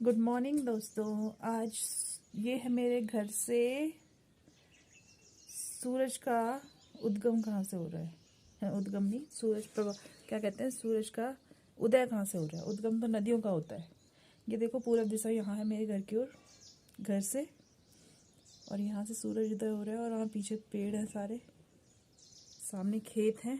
Good morning दोस्तों। आज ये है मेरे घर से सूरज का उद्गम कहाँ से हो रहा है। उद्गम नहीं, सूरज प्रभा क्या कहते हैं, सूरज का उदय कहाँ से हो रहा है। उद्गम तो नदियों का होता है। ये देखो पूरब दिशा यहाँ है मेरे घर की ओर, घर से, और यहाँ से सूरज उदय हो रहा है। और वहाँ पीछे पेड़ है सारे, सामने खेत हैं।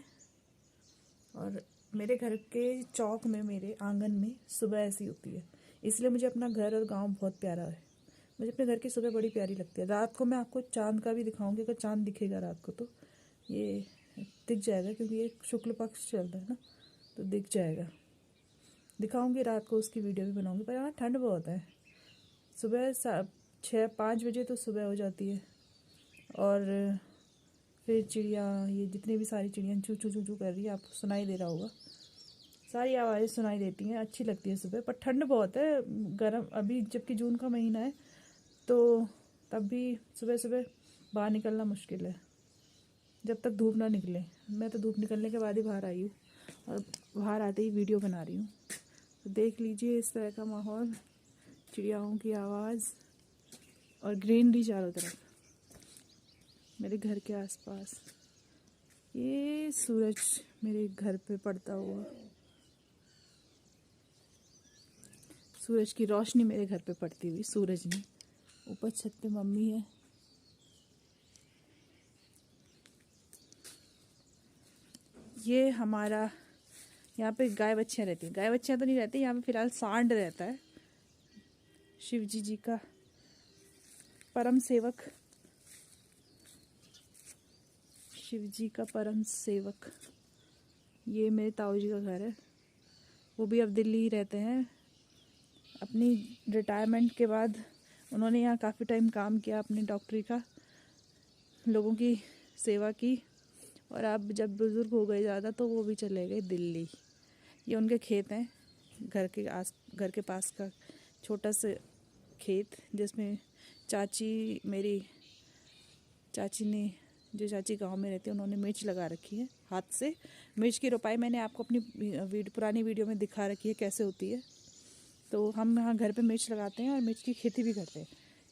और मेरे घर के चौक में, मेरे आंगन में सुबह ऐसी होती है, इसलिए मुझे अपना घर और गांव बहुत प्यारा है। मुझे अपने घर की सुबह बड़ी प्यारी लगती है। रात को मैं आपको चांद का भी दिखाऊंगी, अगर चांद दिखेगा रात को तो ये दिख जाएगा, क्योंकि ये शुक्ल पक्ष चल रहा है ना, तो दिख जाएगा। दिखाऊंगी रात को, उसकी वीडियो भी बनाऊंगी। पर यहाँ ठंड बहुत है। सुबह 6-5 बजे तो सुबह हो जाती है। और फिर चिड़िया, ये जितनी भी सारी चिड़ियाँ चू चू चू चू कर रही है, आपको सुनाई दे रहा होगा। सारी आवाज़ें सुनाई देती हैं, अच्छी लगती है सुबह। पर ठंड बहुत है, गर्म, अभी जबकि जून का महीना है, तो तब भी सुबह सुबह बाहर निकलना मुश्किल है, जब तक धूप ना निकले। मैं तो धूप निकलने के बाद ही बाहर आई हूँ, और बाहर आते ही वीडियो बना रही हूँ। तो देख लीजिए इस तरह का माहौल, चिड़ियाओं की आवाज़ और ग्रीनरी चारों तरफ मेरे घर के आसपास। ये सूरज मेरे घर पे पड़ता हुआ, सूरज की रोशनी मेरे घर पे पड़ती हुई, सूरज नहीं। ऊपर छत पे मम्मी है। ये हमारा यहाँ पे गाय बच्चियाँ रहती हैं। गाय बच्चियाँ तो नहीं रहती यहाँ पे, फिलहाल सांड रहता है। शिव जी का परम सेवक, शिव जी का परम सेवक। ये मेरे ताऊ जी का घर है। वो भी अब दिल्ली ही रहते हैं। अपनी रिटायरमेंट के बाद उन्होंने यहाँ काफ़ी टाइम काम किया, अपनी डॉक्टरी का, लोगों की सेवा की। और अब जब बुज़ुर्ग हो गए ज़्यादा, तो वो भी चले गए दिल्ली। ये उनके खेत हैं, घर के पास का छोटा सा खेत, जिसमें मेरी चाची ने, जो चाची गांव में रहती है, उन्होंने मिर्च लगा रखी है हाथ से। मिर्च की रोपाई मैंने आपको अपनी पुरानी वीडियो में दिखा रखी है कैसे होती है। तो हम यहाँ घर पे मिर्च लगाते हैं और मिर्च की खेती भी करते हैं।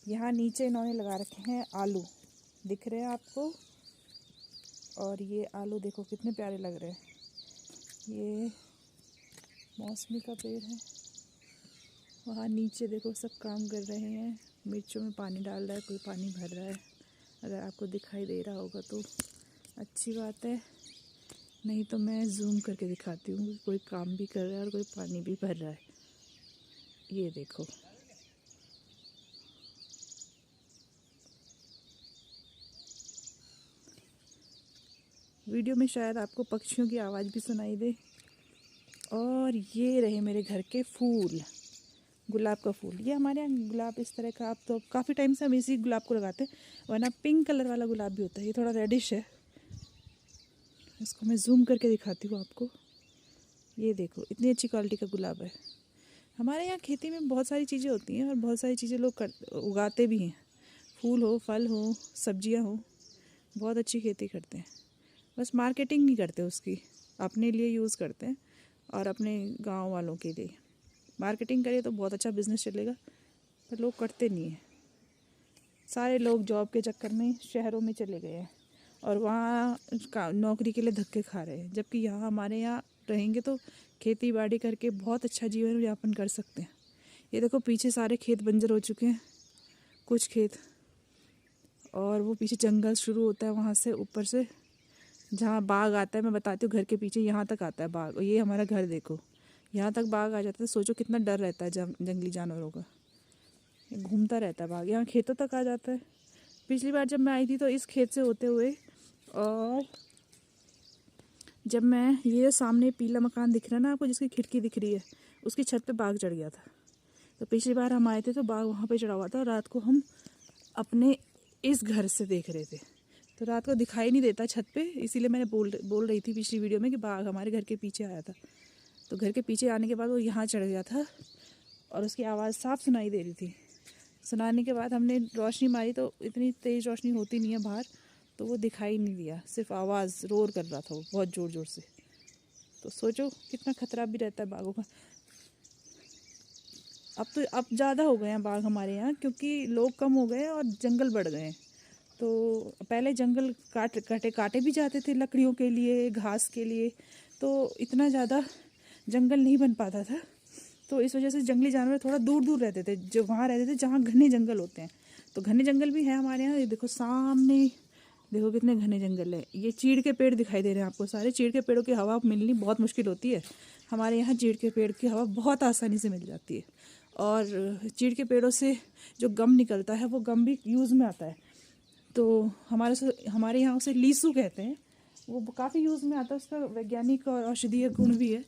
यहाँ नीचे इन्होंने लगा रखे हैं आलू, दिख रहे हैं आपको। और ये आलू देखो कितने प्यारे लग रहे हैं। ये मौसमी का पेड़ है। वहाँ नीचे देखो सब काम कर रहे हैं, मिर्चों में पानी डाल रहा है, कोई पानी भर रहा है। अगर आपको दिखाई दे रहा होगा तो अच्छी बात है, नहीं तो मैं जूम करके दिखाती हूँ। कोई काम भी कर रहा है और कोई पानी भी भर रहा है। ये देखो, वीडियो में शायद आपको पक्षियों की आवाज़ भी सुनाई दे। और ये रहे मेरे घर के फूल, गुलाब का फूल। ये हमारे यहाँ गुलाब इस तरह का, आप तो काफ़ी टाइम से हम इसी गुलाब को लगाते हैं, वरना पिंक कलर वाला गुलाब भी होता है। ये थोड़ा रेडिश है। इसको मैं जूम करके दिखाती हूँ आपको। ये देखो इतनी अच्छी क्वालिटी का गुलाब है। हमारे यहाँ खेती में बहुत सारी चीज़ें होती हैं, और बहुत सारी चीज़ें लोग उगाते भी हैं। फूल हो, फल हो, सब्जियाँ हो, बहुत अच्छी खेती करते हैं। बस मार्केटिंग नहीं करते उसकी, अपने लिए यूज़ करते हैं और अपने गांव वालों के लिए। मार्केटिंग करें तो बहुत अच्छा बिजनेस चलेगा, पर लोग करते नहीं हैं। सारे लोग जॉब के चक्कर में शहरों में चले गए हैं, और वहाँ नौकरी के लिए धक्के खा रहे हैं। जबकि यहाँ हमारे यहाँ रहेंगे तो खेती बाड़ी करके बहुत अच्छा जीवन यापन कर सकते हैं। ये देखो पीछे सारे खेत बंजर हो चुके हैं, कुछ खेत। और वो पीछे जंगल शुरू होता है, वहाँ से ऊपर से जहाँ बाग आता है, मैं बताती हूँ, घर के पीछे यहाँ तक आता है बाग। ये हमारा घर देखो, यहाँ तक बाग आ जाता है। सोचो कितना डर रहता है जंगली जानवरों का। घूमता रहता है बाग, यहाँ खेतों तक आ जाता है। पिछली बार जब मैं आई थी तो इस खेत से होते हुए, और जब मैं, ये सामने पीला मकान दिख रहा है ना आपको, जिसकी खिड़की दिख रही है, उसकी छत पे बाघ चढ़ गया था। तो पिछली बार हम आए थे तो बाघ वहाँ पे चढ़ा हुआ था, और रात को हम अपने इस घर से देख रहे थे। तो रात को दिखाई नहीं देता छत पे, इसीलिए मैंने बोल रही थी पिछली वीडियो में कि बाघ हमारे घर के पीछे आया था। तो घर के पीछे आने के बाद वो यहाँ चढ़ गया था, और उसकी आवाज़ साफ सुनाई दे रही थी। सुनाने के बाद हमने रोशनी मारी, तो इतनी तेज़ रोशनी होती नहीं है बाहर, तो वो दिखाई नहीं दिया, सिर्फ आवाज़, रोर कर रहा था वो बहुत ज़ोर ज़ोर से। तो सोचो कितना खतरा भी रहता है बाघों का। अब ज़्यादा हो गए हैं बाघ हमारे यहाँ, क्योंकि लोग कम हो गए हैं और जंगल बढ़ गए हैं। तो पहले जंगल काटे भी जाते थे लकड़ियों के लिए, घास के लिए, तो इतना ज़्यादा जंगल नहीं बन पाता था। तो इस वजह से जंगली जानवर थोड़ा दूर दूर रहते थे, जो वहाँ रहते थे जहाँ घने जंगल होते हैं। तो घने जंगल भी है हमारे यहाँ। ये देखो सामने, देखो कितने घने जंगल है। ये चीड़ के पेड़ दिखाई दे रहे हैं आपको सारे। चीड़ के पेड़ों की हवा मिलनी बहुत मुश्किल होती है। हमारे यहाँ चीड़ के पेड़ की हवा बहुत आसानी से मिल जाती है। और चीड़ के पेड़ों से जो गम निकलता है वो गम भी यूज़ में आता है। तो हमारे यहाँ उसे लीसू कहते हैं। वो काफ़ी यूज़ में आता है, उसका वैज्ञानिक और औषधीय गुण भी है।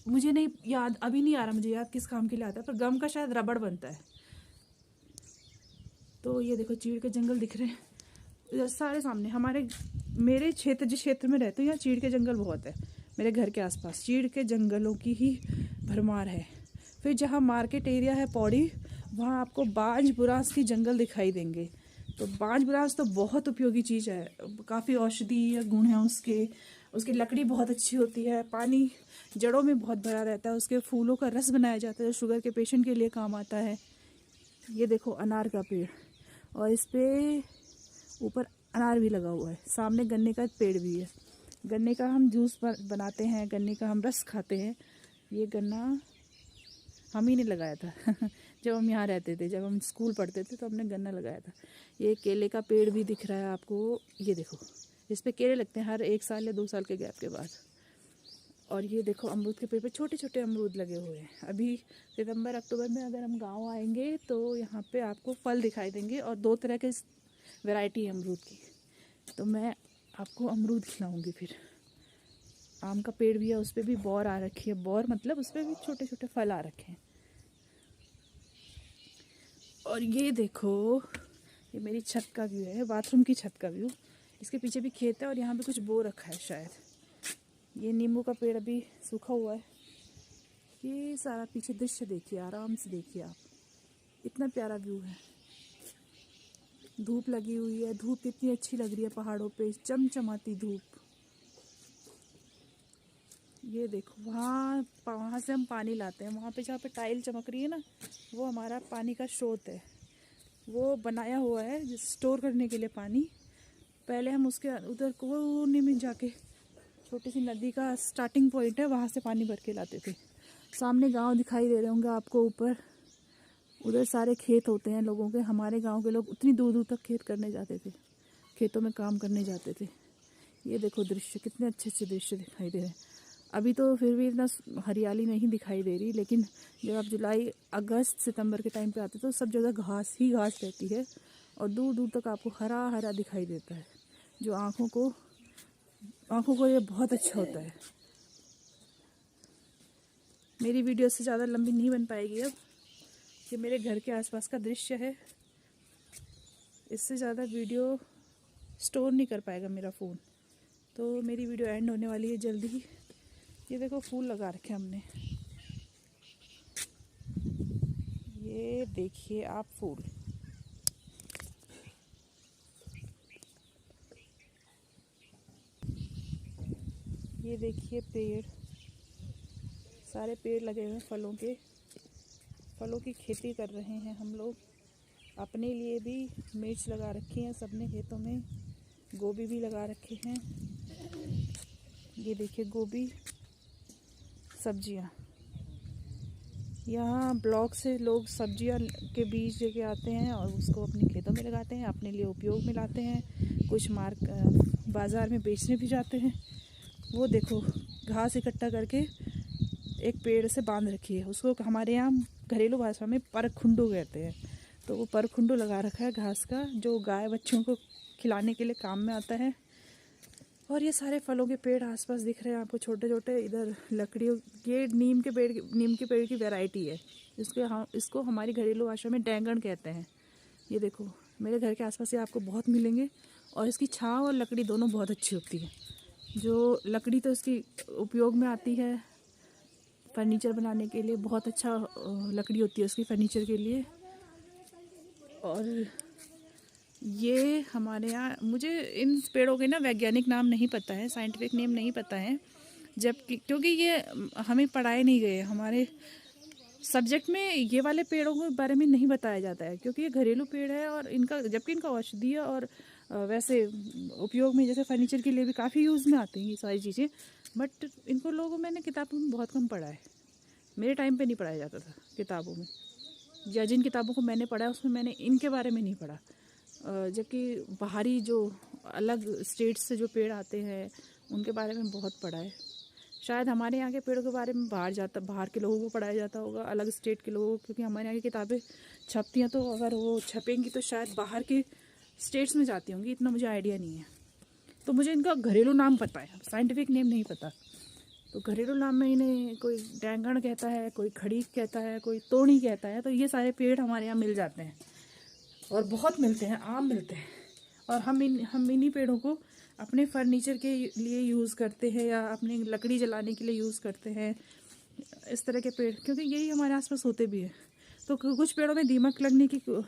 मुझे नहीं याद, अभी नहीं आ रहा मुझे याद किस काम के लिए आता है, पर गम का शायद रबड़ बनता है। तो ये देखो चीड़ के जंगल दिख रहे हैं इधर सारे सामने। मेरे क्षेत्र, जिस क्षेत्र में रहते हैं, यहाँ चीड़ के जंगल बहुत है। मेरे घर के आसपास चीड़ के जंगलों की ही भरमार है। फिर जहाँ मार्केट एरिया है पौड़ी, वहाँ आपको बांज बुरांस की जंगल दिखाई देंगे। तो बांज बुरांस तो बहुत उपयोगी चीज़ है, काफ़ी औषधीय गुण है उसके। उसकी लकड़ी बहुत अच्छी होती है, पानी जड़ों में बहुत भरा रहता है, उसके फूलों का रस बनाया जाता है, शुगर के पेशेंट के लिए काम आता है। ये देखो अनार का पेड़, और इस पे ऊपर अनार भी लगा हुआ है। सामने गन्ने का पेड़ भी है। गन्ने का हम जूस बनाते हैं, गन्ने का हम रस खाते हैं। ये गन्ना हम ही ने लगाया था जब हम यहाँ रहते थे, जब हम स्कूल पढ़ते थे तो हमने गन्ना लगाया था। ये केले का पेड़ भी दिख रहा है आपको। ये देखो इस पे केले लगते हैं हर 1 साल या 2 साल के गैप के बाद। और ये देखो अमरूद के पेड़ पे छोटे छोटे अमरूद लगे हुए हैं। अभी सितंबर अक्टूबर में अगर हम गांव आएंगे तो यहाँ पे आपको फल दिखाई देंगे, और 2 तरह के वैरायटी है अमरूद की। तो मैं आपको अमरूद खिलाऊंगी। फिर आम का पेड़ भी है, उस पर भी बौर आ रखी है। बौर मतलब उस पर भी छोटे छोटे फल आ रखे हैं। और ये देखो, ये मेरी छत का व्यू है, बाथरूम की छत का व्यू। इसके पीछे भी खेत है और यहाँ पे कुछ बो रखा है शायद। ये नींबू का पेड़ अभी सूखा हुआ है। ये सारा पीछे दृश्य देखिए, आराम से देखिए आप, इतना प्यारा व्यू है। धूप लगी हुई है, धूप कितनी अच्छी लग रही है पहाड़ों पे, चमचमाती धूप। ये देखो वहाँ से हम पानी लाते हैं। वहाँ पे जहाँ पे टाइल चमक रही है ना, वो हमारा पानी का स्रोत है। वो बनाया हुआ है स्टोर करने के लिए पानी। पहले हम उसके उधर कोने में जाके, छोटी सी नदी का स्टार्टिंग पॉइंट है, वहाँ से पानी भर के लाते थे। सामने गांव दिखाई दे रहे होंगे आपको ऊपर, उधर सारे खेत होते हैं लोगों के। हमारे गांव के लोग उतनी दूर दूर तक खेत करने जाते थे, खेतों में काम करने जाते थे। ये देखो दृश्य, कितने अच्छे अच्छे दृश्य दिखाई दे रहे हैं। अभी तो फिर भी इतना हरियाली नहीं दिखाई दे रही, लेकिन जब आप जुलाई अगस्त सितंबर के टाइम पे आते तो सब जगह घास ही घास रहती है, और दूर दूर तक आपको हरा हरा दिखाई देता है, जो आँखों को ये बहुत अच्छा होता है। मेरी वीडियो से ज़्यादा लंबी नहीं बन पाएगी अब, ये मेरे घर के आसपास का दृश्य है। इससे ज़्यादा वीडियो स्टोर नहीं कर पाएगा मेरा फ़ोन, तो मेरी वीडियो एंड होने वाली है जल्दी ही। ये देखो फूल लगा रखे हमने, ये देखिए आप फूल। ये देखिए पेड़, सारे पेड़ लगे हुए हैं फलों की खेती कर रहे हैं हम लोग। अपने लिए भी मिर्च लगा रखी है सबने खेतों में, गोभी भी लगा रखे हैं। ये देखिए गोभी, सब्जियां। यहाँ ब्लॉक से लोग सब्जियां के बीज लेके आते हैं और उसको अपने खेतों में लगाते हैं, अपने लिए उपयोग में लाते हैं। कुछ बाज़ार में बेचने भी जाते हैं। वो देखो घास इकट्ठा करके एक पेड़ से बांध रखी है, उसको हमारे यहाँ घरेलू भाषा में परखुंडू कहते हैं। तो वो परखुंडू लगा रखा है घास का, जो गाय बच्चों को खिलाने के लिए काम में आता है। और ये सारे फलों के पेड़ आसपास दिख रहे हैं आपको, छोटे छोटे। इधर लकड़ियों, ये नीम के पेड़ की वैरायटी है। इसको हमारी घरेलू भाषा में डैंगण कहते हैं। ये देखो मेरे घर के आसपास ये आपको बहुत मिलेंगे, और इसकी छांव और लकड़ी दोनों बहुत अच्छी होती है। जो लकड़ी तो इसकी उपयोग में आती है फर्नीचर बनाने के लिए, बहुत अच्छा लकड़ी होती है उसकी फर्नीचर के लिए। और ये हमारे यहाँ, मुझे इन पेड़ों के ना वैज्ञानिक नाम नहीं पता है, साइंटिफिक नेम नहीं पता है, जबकि क्योंकि ये हमें पढ़ाए नहीं गए। हमारे सब्जेक्ट में ये वाले पेड़ों के बारे में नहीं बताया जाता है, क्योंकि ये घरेलू पेड़ है और इनका, जबकि इनका औषधीय और वैसे उपयोग में, जैसे फर्नीचर के लिए भी काफ़ी यूज़ में आते हैं ये सारी चीज़ें, बट इनको लोगों मैंने किताबों में बहुत कम पढ़ा है। मेरे टाइम पे नहीं पढ़ाया जाता था किताबों में, या जिन किताबों को मैंने पढ़ा है उसमें मैंने इनके बारे में नहीं पढ़ा। जबकि बाहरी जो अलग स्टेट से जो पेड़ आते हैं उनके बारे में बहुत पढ़ा है। शायद हमारे यहाँ के पेड़ों के बारे में बाहर के लोगों को पढ़ाया जाता होगा, अलग स्टेट के लोगों को, क्योंकि हमारे यहाँ की किताबें छपती हैं, तो अगर वो छपेंगी तो शायद बाहर के स्टेट्स में जाती होंगी, इतना मुझे आइडिया नहीं है। तो मुझे इनका घरेलू नाम पता है, साइंटिफिक नेम नहीं पता। तो घरेलू नाम में इन्हें कोई डैंगण कहता है, कोई खड़ीक कहता है, कोई तोड़ी कहता है। तो ये सारे पेड़ हमारे यहाँ मिल जाते हैं और बहुत मिलते हैं, आम मिलते हैं। और हम इन्हीं पेड़ों को अपने फर्नीचर के लिए यूज़ करते हैं या अपनी लकड़ी जलाने के लिए यूज़ करते हैं, इस तरह के पेड़, क्योंकि यही हमारे आसपास होते भी हैं। तो कुछ पेड़ों में दीमक लगने की वो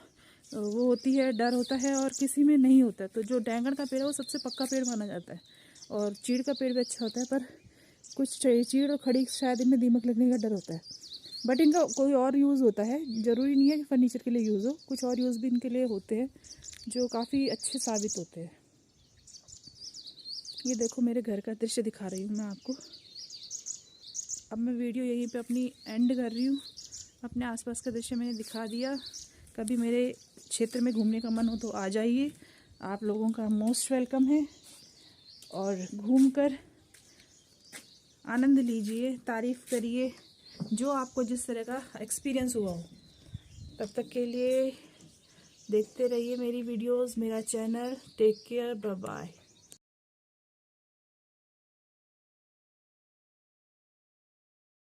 होती है, डर होता है, और किसी में नहीं होता। तो जो डैंगण का पेड़ है वो सबसे पक्का पेड़ माना जाता है, और चीड़ का पेड़ भी अच्छा होता है, पर कुछ चीड़ और खड़ी शायद इनमें दीमक लगने का डर होता है। बट इनका कोई और यूज़ होता है, ज़रूरी नहीं है कि फर्नीचर के लिए यूज़ हो, कुछ और यूज़ भी इनके लिए होते हैं जो काफ़ी अच्छे साबित होते हैं। ये देखो मेरे घर का दृश्य दिखा रही हूँ मैं आपको। अब मैं वीडियो यहीं पे अपनी एंड कर रही हूँ। अपने आसपास का दृश्य मैंने दिखा दिया। कभी मेरे क्षेत्र में घूमने का मन हो तो आ जाइए, आप लोगों का मोस्ट वेलकम है। और घूमकर आनंद लीजिए, तारीफ़ करिए, जो आपको जिस तरह का एक्सपीरियंस हुआ हो। तब तक के लिए देखते रहिए मेरी वीडियोस, मेरा channel. Take care, bye bye.